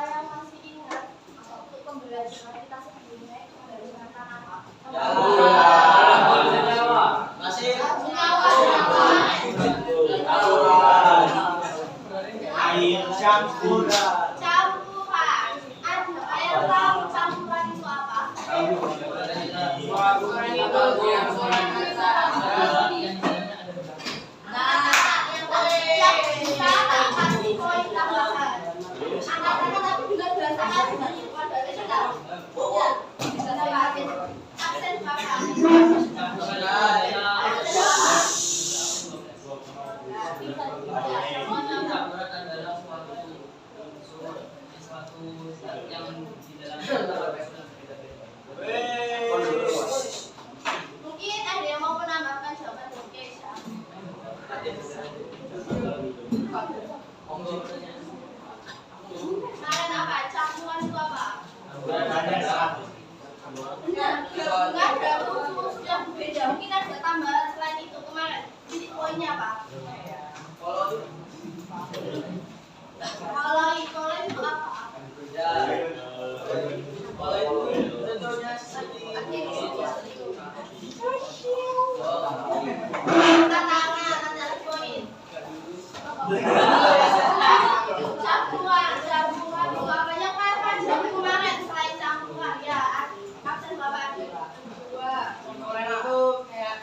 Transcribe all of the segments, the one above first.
Yang masih ingat waktu pembelajaran kita sebelumnya itu dari tentang apa? Air campuran. Campuran. Ada yang tahu campuran itu apa? Yang bisa kasih poin tambahan. Angkatannya tapi juga berdasarkan dari pada kita. Ya, berdasarkan aksen apa? Mungkin ada yang mau menambahkan jawaban dari Keisha. Kemarin apa? Campuran itu apa? Gabungan dari unsur yang berbeda. Mungkin ada tambahan selain itu kemarin. Titik poinnya apa? Kalau itu apa? Tantangan, ada poin. Campuran itu apa? Yang jam kemarin selain campuran ya. Absen Bapak dua. Campuran itu kayak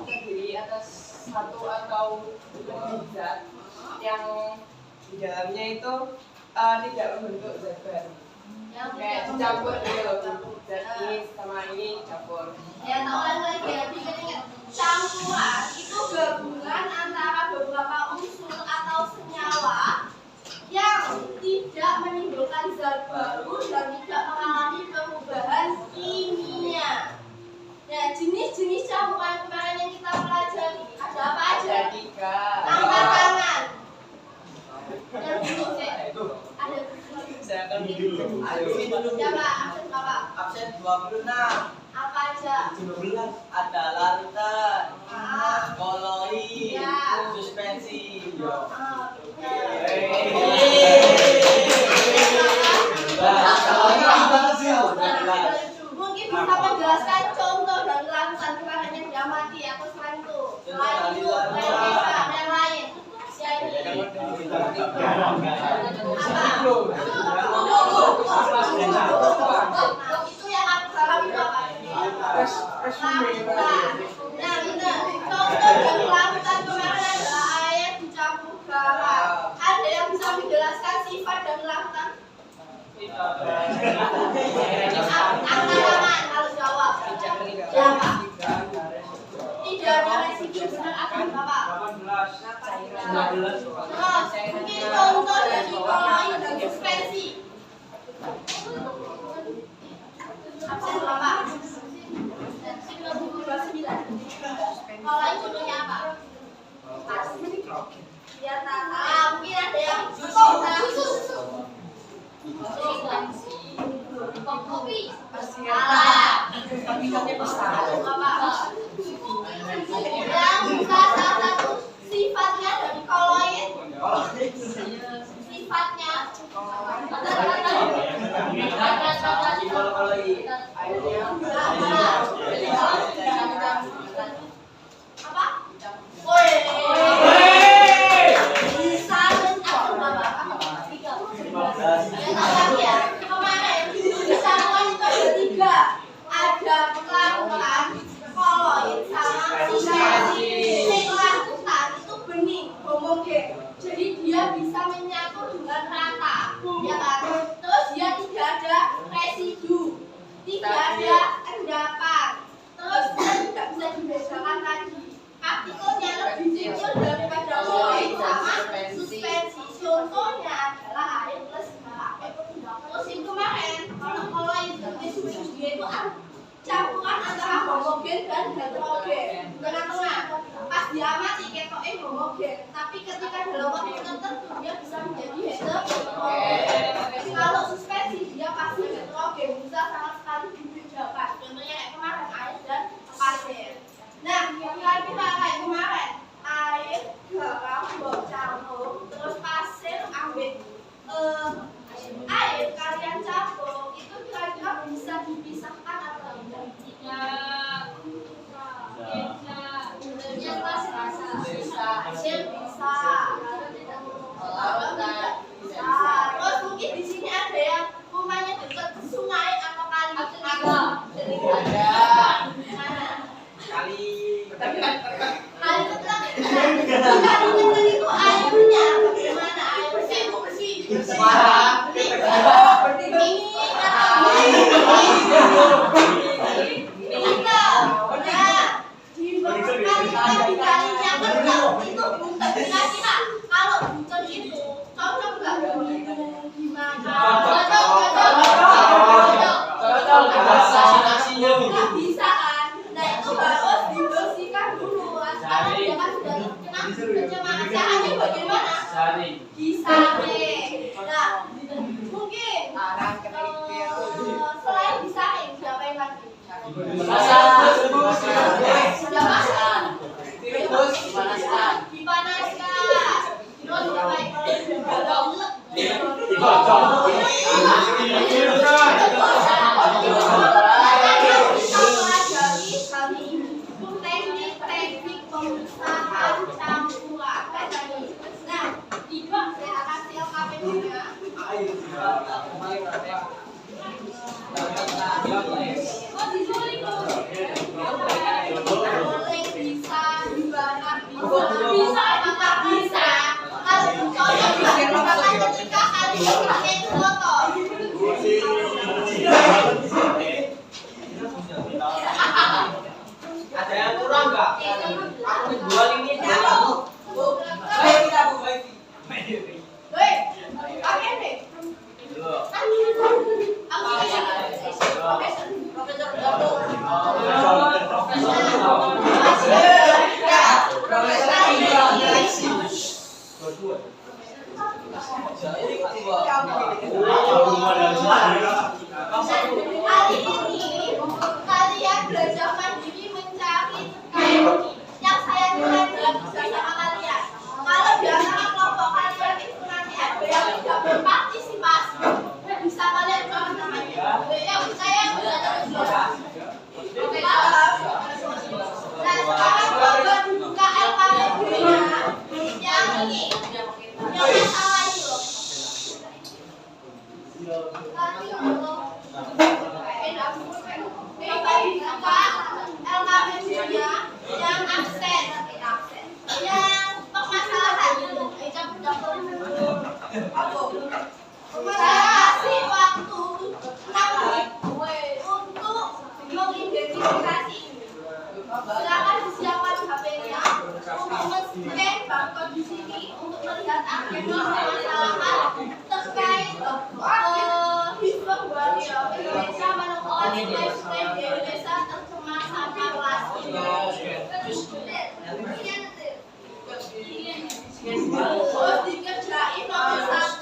terdiri atas satu atau lebih zat yang di dalamnya itu tidak membentuk zat baru. Kayak dicampur gitu loh, zat ini sama ini dicampur. Ya, tahu lagi ya, ingat-ingat. Campuran itu gabungan antara beberapa unsur atau senyawa yang tidak menimbulkan zat baru dan tidak mengalami perubahan kimia. Nah, jenis-jenis campuran kemarin yang kita pelajari ada apa aja? Ada 3. Angkat tangan. Yang dulu sih. Ada. Saya akan dulu. Siapa? Absen Bapak. Absen 26. Apa aja? 19. Ada lantai, koloi, Ya. suspensi. Mungkin bisa menjelaskan contoh dari larutan kemarin yang diamati atau selain itu. Selain itu, yang lain. Ya ini. Itu yang aku paham itu apa? Nah, benar. Contoh dari larutan kemarin adalah air dicampur garam. Ada yang bisa menjelaskan sifat dari larutan? Angkat tangan kalau jawab. Siapa? Tidak ada residu, benar akan Bapak. Terus, mungkin contoh dari koloi dan suspensi. Absen Bapak. 29. Koloi contohnya apa? Tas. Ya, tas. Mungkin ada yang susu. Kopi. Salah. Bapak. Yang bisa salah satu sifatnya dari koloid. Sifatnya. Apa? Woi. Bisa mencakup Bapak. Ya, kemarin campuran itu ada 3. Ada larutan, koloid, sama suspensi. Larutan itu bening, homogen. Jadi dia bisa menyatu dengan rata, ya kan? Terus dia tidak ada residu, tidak ada endapan. Terus dia tidak bisa dibedakan lagi. Partikelnya lebih kecil daripada koloid sama suspensi. Contohnya adalah air plus garam. bisa menjadi heterogen. Kalau suspensi dia pasti heterogen, bisa sama sekali dibedakan. Contohnya kayak kemarin air dan pasir. Nah, kira-kira kayak kemarin air, garam, campur, terus pasir, ambil air kalian campur, itu kira-kira bisa dipisahkan atau tidak? Pasir bisa. Terus mungkin di sini ada yang rumahnya dekat sungai atau kali. Ada. Kali. Kali dekat. Kali dekat itu airnya bagaimana? Air bersih. Bisa kan? Nah itu harus dibersihkan dulu. Karena dia kan sudah kena pencemaran. Caranya bagaimana? Disaring. Nah, mungkin selain disaring, diapain lagi? Dipanaskan. Terus diapain? Teknik pemisahan campuran. Nah, tiba saya akan LKP-nya. Boleh bisa dibakar bisa apakah bisa kalau contoh dibakar ketika kalian pakai motor. Ada yang kurang nggak? Aku jual ini. Oke deh. Kali ini kalian belajar mandiri mencari yang saya nilai dalam bersama kalian. Kalau di antara kelompok kalian itu nanti ada yang tidak berpartisipasi, bisa kalian coba namanya. Yang saya bisa terus coba. Nah sekarang coba dibuka LKPB-nya yang ini, yang masalah ini loh. LKPB-nya yang absen, yang permasalahan. Saya kasih waktu 6 menit untuk mengidentifikasi ini. Silakan disiapkan HP-nya untuk men-scan barcode di sini untuk melihat agenda permasalahan terkait Hisbah Indonesia menemukan sungai-sungai di Indonesia tercemar sampah plastik. Terus dikerjain nomor 1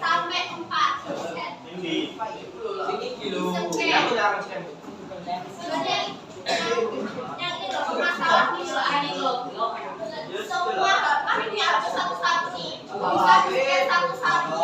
sampai 4. Yang ini loh masalah ini loh. Semua bapak ini harus satu-satu nih. Bisa bikin satu-satu.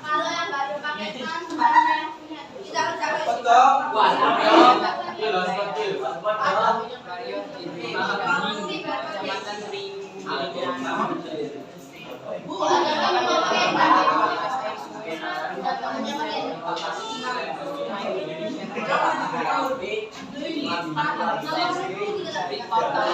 Kalau yang baru paketan kita kerjakan Bu, jangan pakai kualitas air sungai dari kota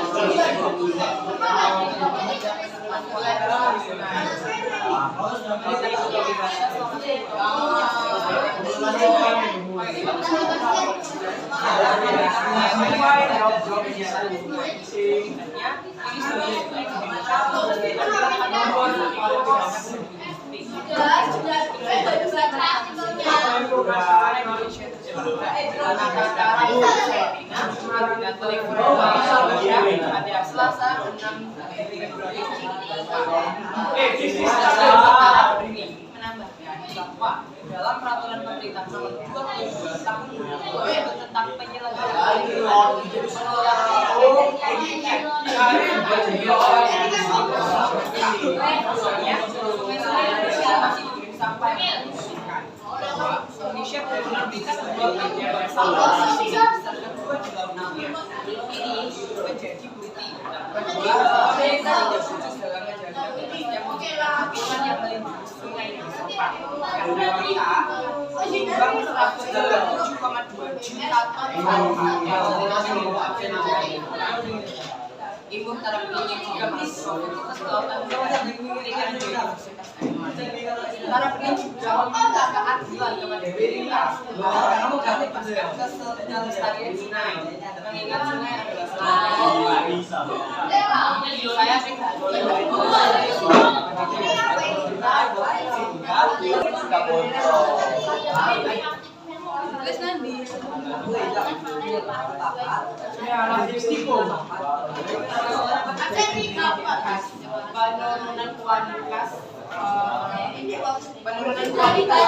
Selasa 6 Februari menambahkan bahwa dalam peraturan pemerintah nomor 22 tahun 2020 tentang penyelenggaraan sampai Indonesia menerbitkan sebuah kedua di lautnya. Ini menjadi bukti bahwa mereka tidak khusus dalam menjaga yang membutuhkan yang melindungi sungai di Semarang. Karena kita menyumbang 127,2 juta ton ibu taraf ini juga masuk Fakultas Kelautan dengan Universitas Airways. Taraf ini juga meminta keadilan kepada pemerintah bahwa mengataskan kelestarian sungai, mengingat sungai adalah saya penurunan kualitas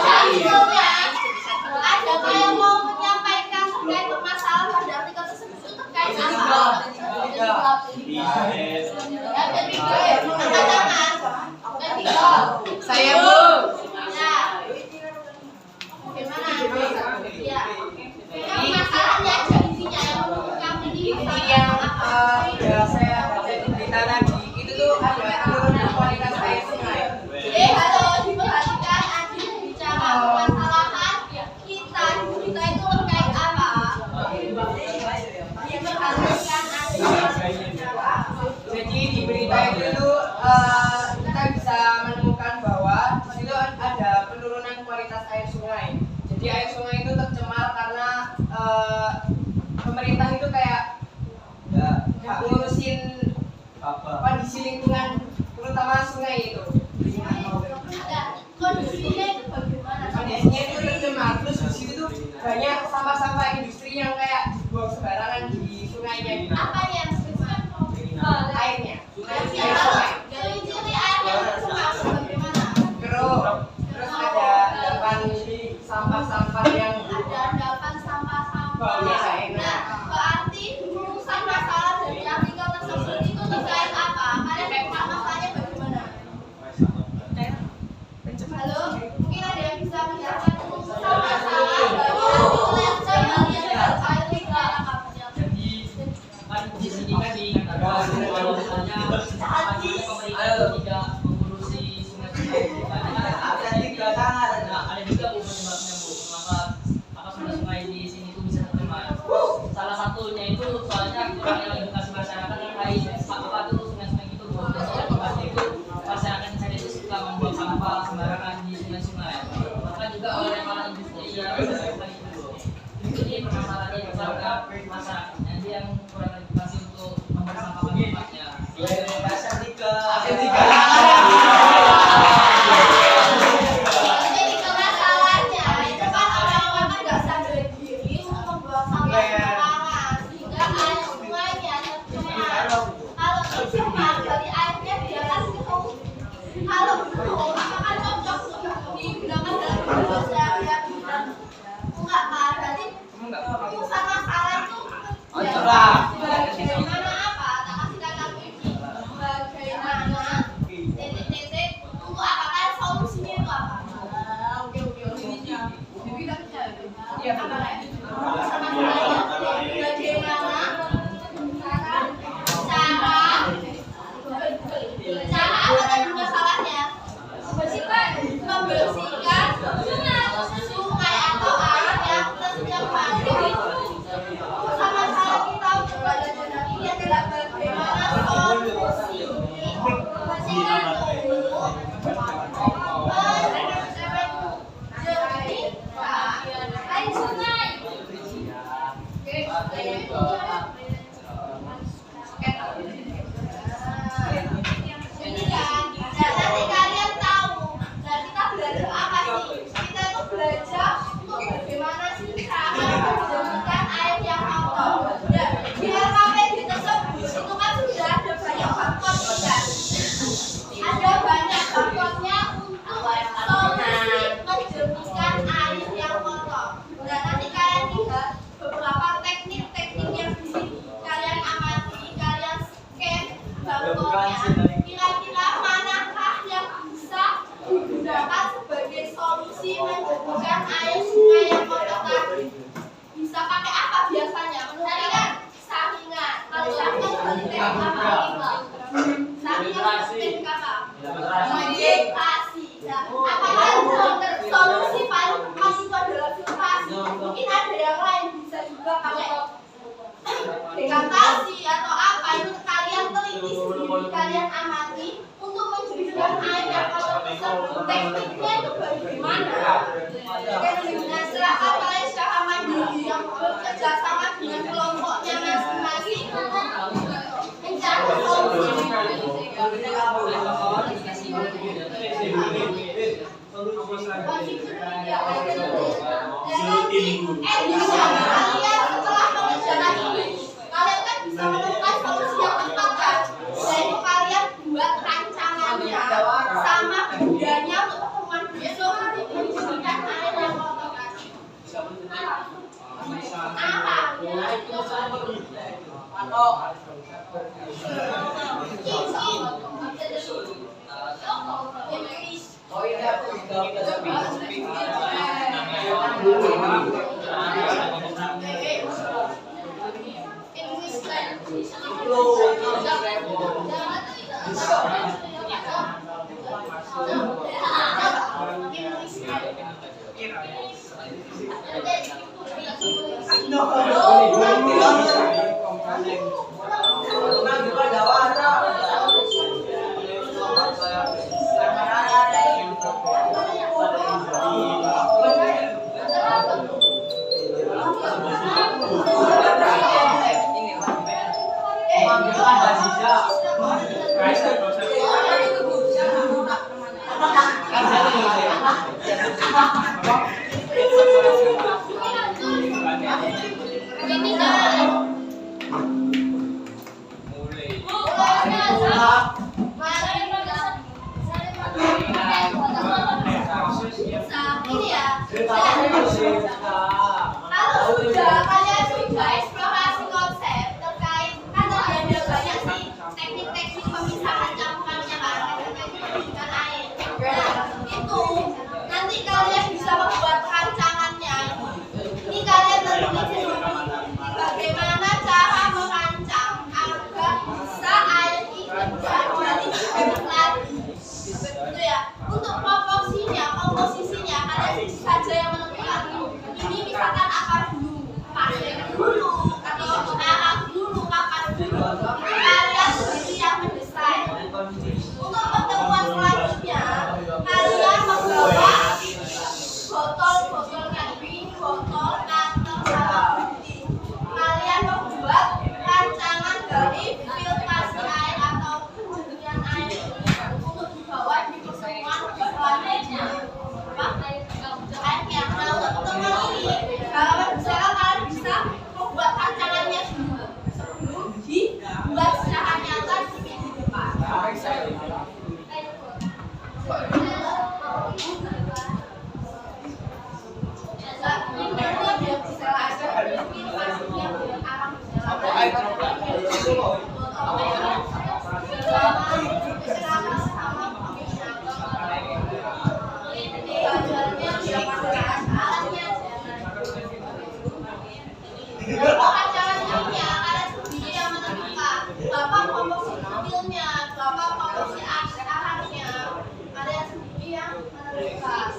ada yang mau menyampaikan terkait permasalahan pada artikel tersebut itu terkait apa? saya Bu. Masalahnya aja intinya yang kami Intinya saya berita tadi itu tuh ada penurunan kualitas air sungai. halo, diperhatikan Adi bicara permasalahan kita itu terkait apa? Diperhatikan Adi. Jadi di berita itu kita bisa menemukan bahwa di situ ada penurunan kualitas air sungai. Jadi air sungai itu tercemar karena pemerintah itu kayak nggak ngurusin kondisi lingkungan, terutama sungai itu. Kondisinya itu bagaimana? Kondisinya itu tercemar, terus di situ tuh banyak sampah-sampah industri yang kayak dibuang sembarangan di sungainya gitu. Apa yang Airnya, air ciri airnya tercemar bagaimana? terus ada endapan sampah-sampah yang Ada endapan sampah-sampah. baunya nggak enak. Nah, berarti rumusan masalah dari artikel tersebut itu terkait apa? Kalian masalahnya bagaimana? Halo, mungkin ada yang bisa menjelaskan rumusan masalah dari artikel yang terkait dengan apa? Jadi kan di sini kan dinyatakan kalau misalnya pemerintah tidak mengurusi sungai-sungai ada juga Bu penyebabnya Bu maka sungai-sungai di sini itu bisa tercemar. Salah satunya itu soalnya kurangnya edukasi masyarakat terkait apa itu sungai-sungai itu Bu. Biasanya itu masyarakat di sana itu suka membuang sampah sembarangan di sungai-sungai. Maka juga oleh industri yang melakukan itu Bu. Jadi permasalahannya kepada masyarakat yang kurang edukasi untuk membuang sampah pada tempatnya. Jadi masalahnya itu kan orang-orang kan nggak sadar diri untuk membuang sampah sembarangan sehingga air sungainya tercemar. Kalau tercemar dari airnya biarkan itu kalau apakah cocok untuk digunakan dalam kehidupan sehari-hari? Enggak kan? Berarti rumusan masalah itu bagaimana apa? Tak kasih kata kunci. Bagaimana titik-titik untuk apakah solusinya itu apa? Oke. Iya, Sama bagaimana cara apa tadi masalahnya? membersihkan sungai atau air yang tercemar. Bersama saya kita untuk belajar ini adalah bagaimana solusi membersihkan air sungai. Ini kan, dan nanti kalian tahu, dan kita belajar apa sih? Kita itu belajar untuk bagaimana sih cara menjernihkan air yang kotor. Ya, di LKPD tersebut itu kan sudah ada banyak faktor kan? Ada banyak faktornya untuk solusi menjernihkan air yang kotor. Dan nanti kalian lihat beberapa teknik-teknik yang di sini kalian amati, kalian scan barcode-nya. Kira-kira manakah yang bisa digunakan sebagai solusi menjernihkan air sungai yang kotor tadi? Bisa pakai apa biasanya? Menurut kan saringan. Kalau saringan berarti teknik apa? Saringan berarti teknik apa? Filtrasi. Apakah solusi paling pas itu adalah filtrasi? Mungkin ada yang lain, bisa juga pakai dekantasi atau apa, itu kalian teliti sendiri, kalian amati untuk menjernihkan air yang kotor tersebut. Tekniknya itu bagaimana? Nah, silakan kalian secara mandiri yang bekerja sama dengan kelompoknya masing-masing mencari solusi. Dan nanti kalian setelah mengerjakan ini, kalian kan bisa menemukan solusi yang tepat kan? Jadi kalian buat rancangannya sama budayanya untuk pertemuan besok untuk menjernihkan air yang kotor tadi. Apa? Oh ini aku kalau sudah kalian sudah eksplorasi konsep terkait kan ada banyak sih teknik-teknik pemisahan campurannya kan, teknik pendidikan air. Nah itu nanti kalian bisa membuat rancangannya. Ini kalian teliti sendiri bagaimana cara merancang agar bisa air ini jadi jernih lagi. Begitu ya. Untuk komposisinya kalian saja yang menentukan. Ini misalkan akar dulu, pasir dulu, atau arak dulu, kapas dulu. Kalian sendiri yang mendesain. Untuk pertemuan selanjutnya, kalian membawa botol-botol kayak ini, botol, kantong, sama putih. Kalian membuat rancangan dari filtrasi air atau penjernihan air untuk dibawa di pertemuan selanjutnya. Airnya, nah untuk pertemuan ini, kalau misalkan kalian bisa membuat rancangannya dulu sebelum dibuat secara nyata di minggu depan. Berapa komposisi mobilnya, berapa komposisi akarnya, kalian yang menentukan.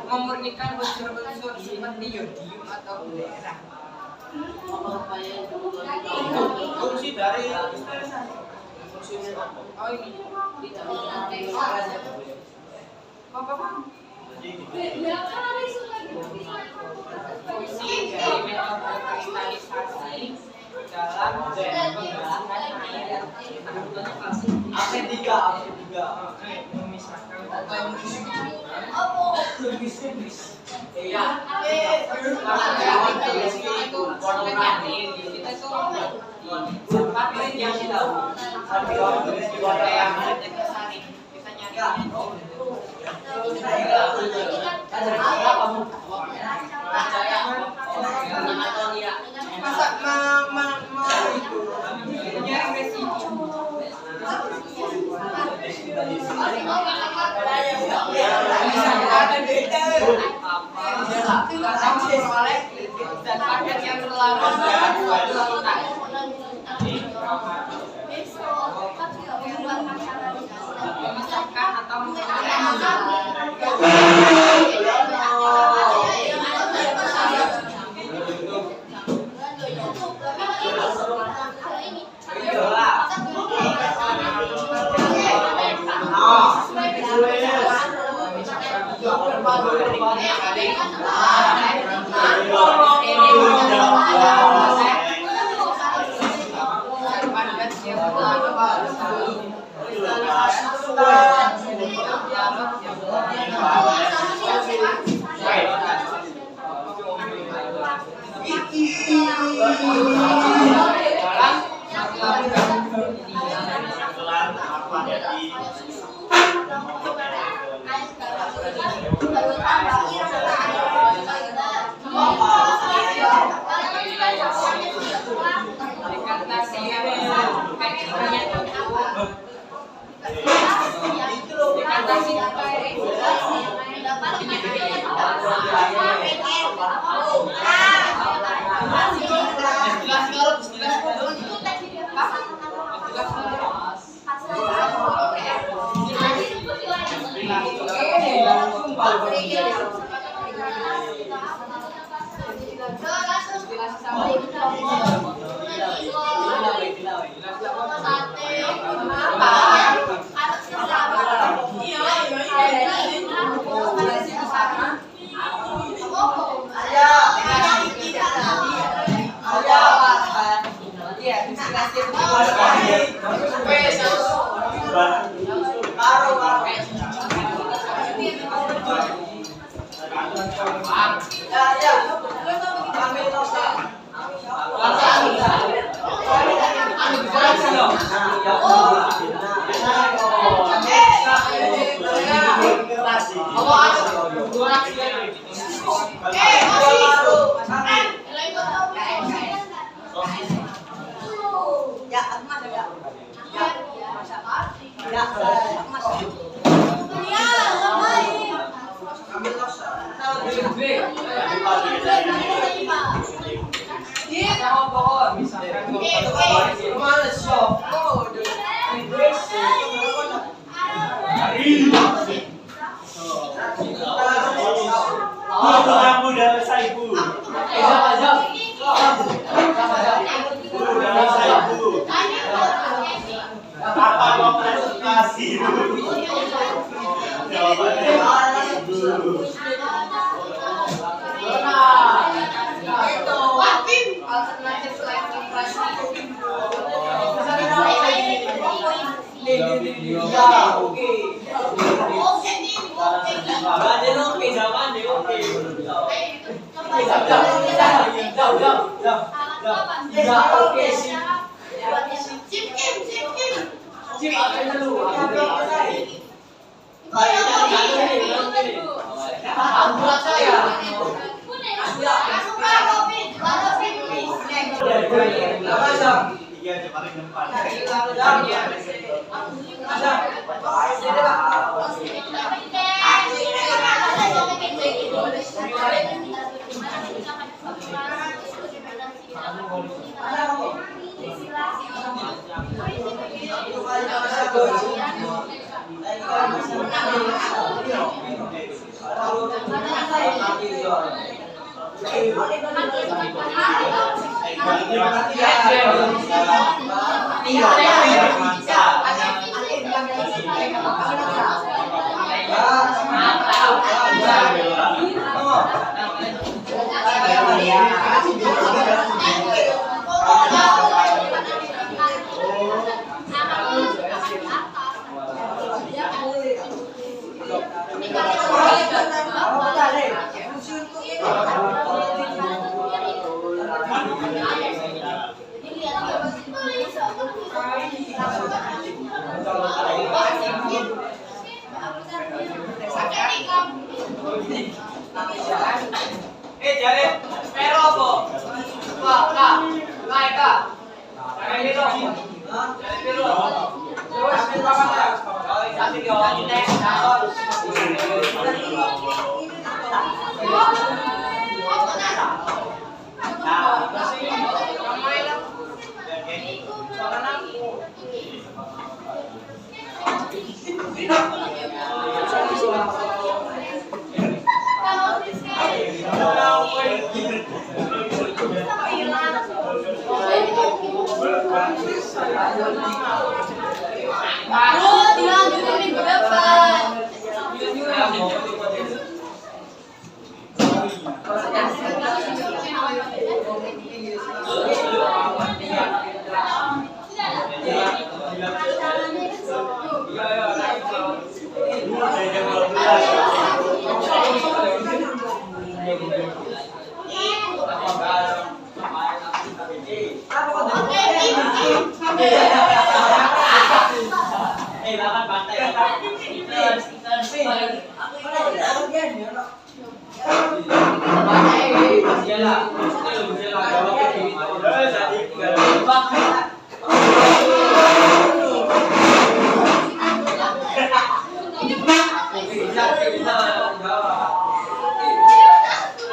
Memurnikan unsur-unsur seperti yodium atau belerang. Fungsi dari Oh ini. Apa? Fungsi dari metode kristalisasi dalam pengolahan air. AP3 Memisahkan iya itu penyakit kita itu sempat yang tahu yang kesani kita nyari masa itu nyari resiko dan paket yang terlarang memisahkan atau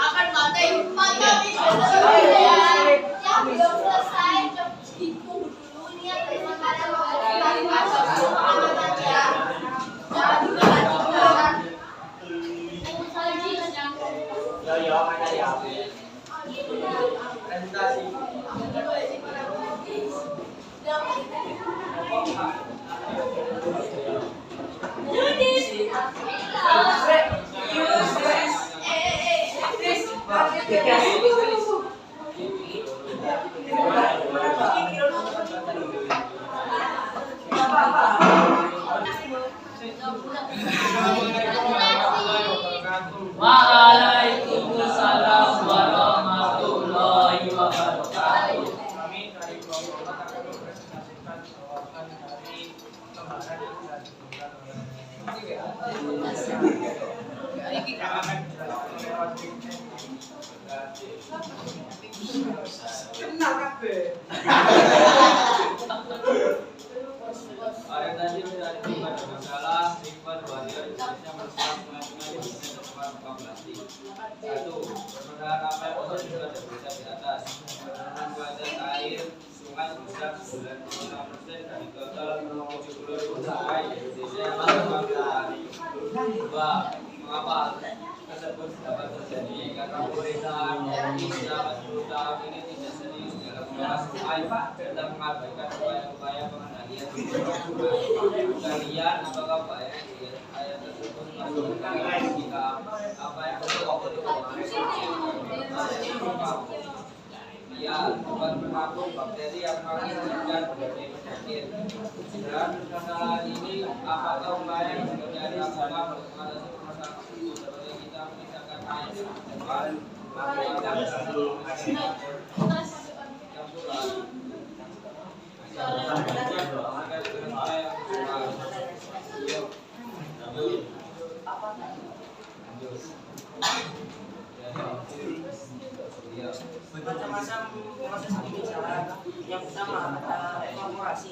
Akan matay yang belum selesai hitung dulu ini yang terima kasih Waalaikumsalam warahmatullahi wabarakatuh. Kami dari kelompok akan mempresentasikan jawaban dari lembaga yang sudah diberikan oleh kita akan dijelaskan lewat link-nya. Kenal kabeh. Pada tadi sudah ditemukan masalah sifat warrior Indonesia merupakan sungai-sungai di Indonesia populasi. 1. Permasalahan apa yang sudah disebutkan di atas. Penurunan kualitas air sungai sebesar 96% dari total 70 sungai di Indonesia yang populasi. 2. Mengapa tersebut dapat terjadi? Karena pemerintahan RI selama 10 tahun ini tidak serius dalam mengelola sungai serta mengabaikan upaya-upaya pengendalian kalian apakah upaya tersebut menghasilkan jika apa yang ya bukan menampung bakteri yang mengakibatkan berbagai penyakit. Dan masalah ini apakah upaya yang sebenarnya dilakukan untuk mengatasi permasalahan tersebut seperti kita memisahkan air dan Macam-macam proses pemisahan. Yang pertama ada evaporasi.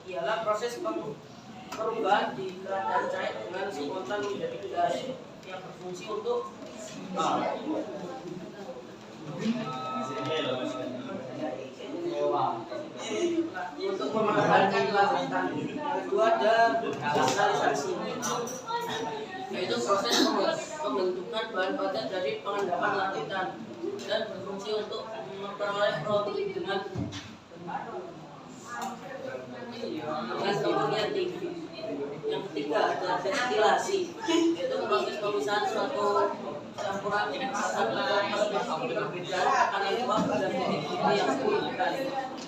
Ialah proses perubahan di keadaan cair dengan spontan menjadi gas yang berfungsi untuk mengembangkan lautan. Yang kedua ada kristallisasi, yaitu proses pembentukan bahan baku dari pengendapan larutan dan berfungsi untuk memperoleh protein dengan suhu yang tinggi. Yang ketiga ada destilasi, yaitu proses pemisahan suatu campuran atau perbedaan tekanan uap dan titik tinggi yang signifikan.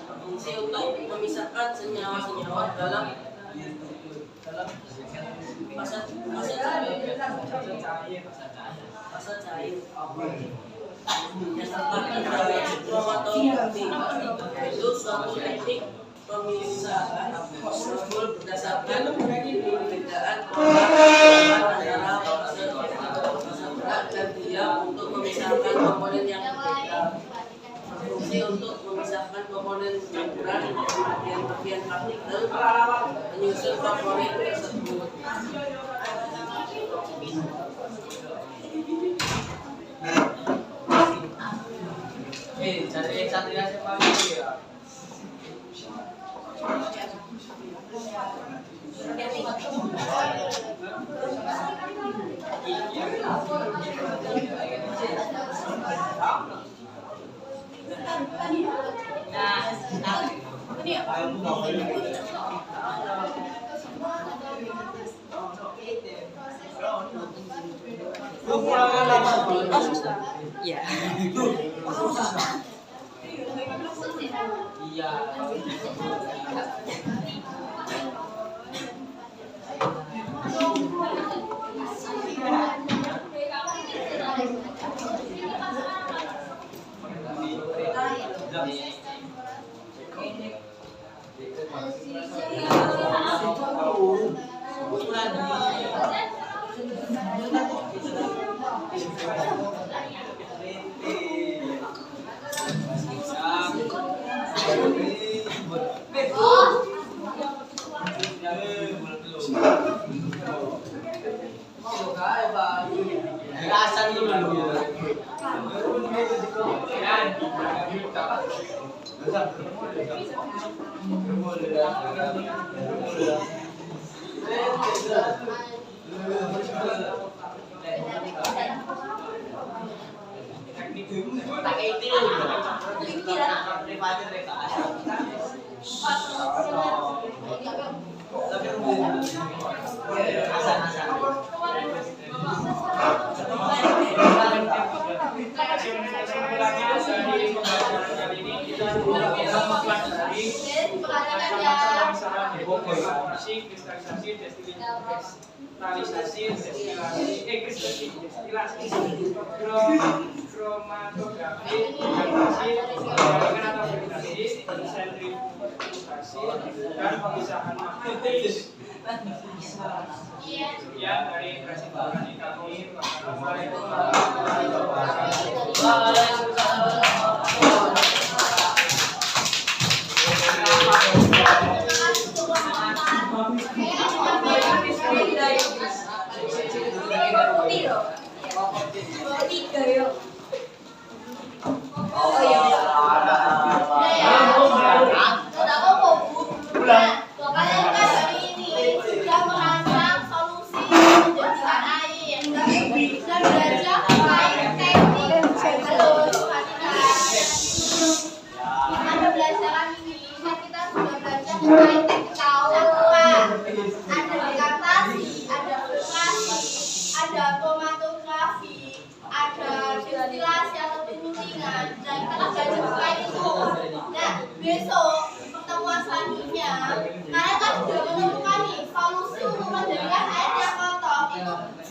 Berfungsi untuk memisahkan senyawa-senyawa dalam fase cair. Yang keempat ada kromatografi, yaitu suatu teknik pemisahan molekul berdasarkan perbedaan antara fase berat dan diam untuk memisahkan komponen yang berbeda. Berfungsi untuk memisahkan komponen campuran bagian partikel menyusun komponen tersebut. Cari satria siapa ya? Iya. Iya. Rasan dulu. Tak itu. Kromatografi, sentrifugasi, dan pemisahan magnetis. Sekian dari presentasi kami.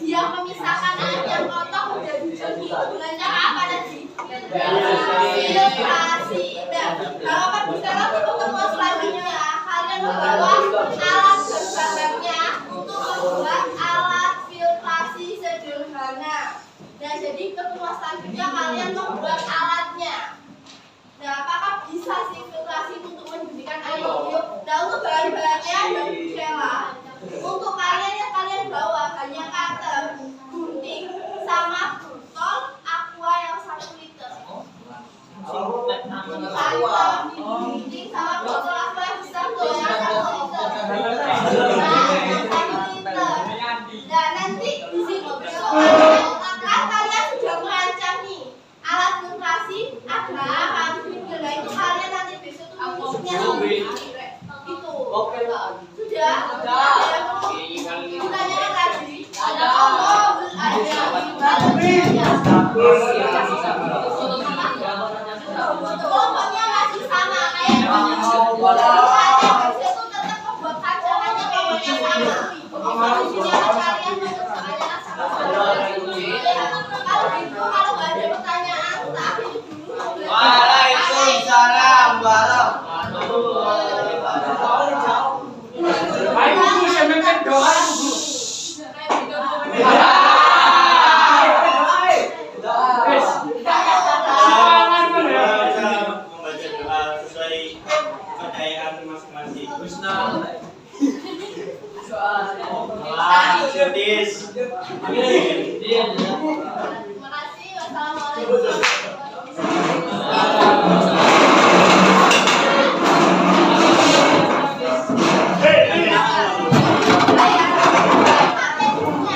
Yang memisahkan air yang kotor menjadi jernih dengan cara apa tadi? Filtrasi. Nah, harapan bicara untuk pertemuan selanjutnya kalian membawa alat dan bahannya untuk membuat alat filtrasi sederhana. Nah, jadi pertemuan selanjutnya kalian membuat alatnya. Nah, apakah bisa sih filtrasi untuk menjadikan air hidup? Nah, untuk bahan-bahannya ada Nutella. Untuk kalian yang kalian bawa hanya cutter, gunting, sama botol aqua yang 1 liter. Gunting sama botol aqua yang besar tuh yang 1 liter. Nah, 1 liter. Nah, nanti di sini besok kan kalian sudah merancang nih alat filtrasi ada akan filter. Nah, itu kalian nanti besok tuh mengisinya itu. Oke lah. Sudah? Tanya tadi. Ada pokoknya masih sama kayak itu tetap membuat kacangannya pokoknya sama. Pokoknya kalian mengerjakannya sama. Kalau gitu kalau nggak ada pertanyaan tak dulu. Waalaikumsalam Ayo Bu, saya minta doa Bu. Membaca doa sesuai kepercayaan masing-masing. Terima kasih. Wassalamualaikum.